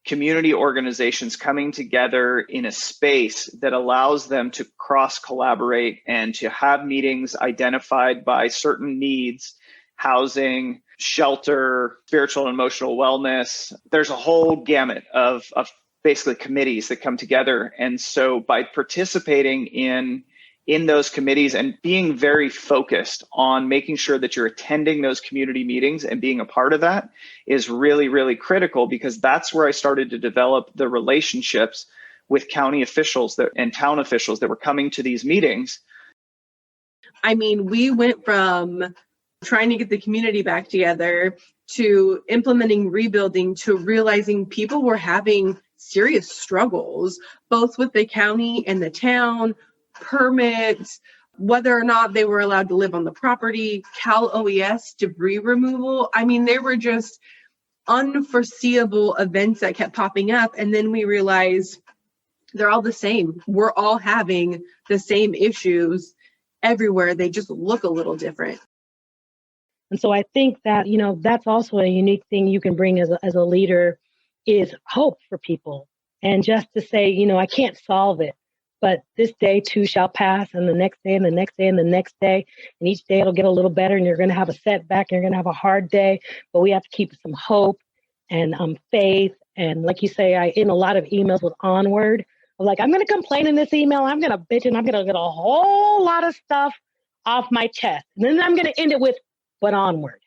community organizations coming together in a space that allows them to cross collaborate and to have meetings identified by certain needs, housing, shelter, spiritual and emotional wellness. There's a whole gamut of basically committees that come together. And so by participating in those committees and being very focused on making sure that you're attending those community meetings and being a part of that is really, really critical, because that's where I started to develop the relationships with county officials and town officials that were coming to these meetings. I mean, we went from trying to get the community back together to implementing rebuilding to realizing people were having serious struggles, both with the county and the town, permits, whether or not they were allowed to live on the property, Cal OES debris removal. I mean, there were just unforeseeable events that kept popping up. And then we realized they're all the same. We're all having the same issues everywhere. They just look a little different. And so I think that, that's also a unique thing you can bring as a leader is hope for people. And just to say, I can't solve it, but this day too shall pass, and the next day and the next day and the next day. And each day it'll get a little better, and you're going to have a setback, and you're going to have a hard day, but we have to keep some hope and faith. And like you say, in a lot of emails with onward, I'm like, I'm going to complain in this email. I'm going to bitch, and I'm going to get a whole lot of stuff off my chest. And then I'm going to end it with, but onward.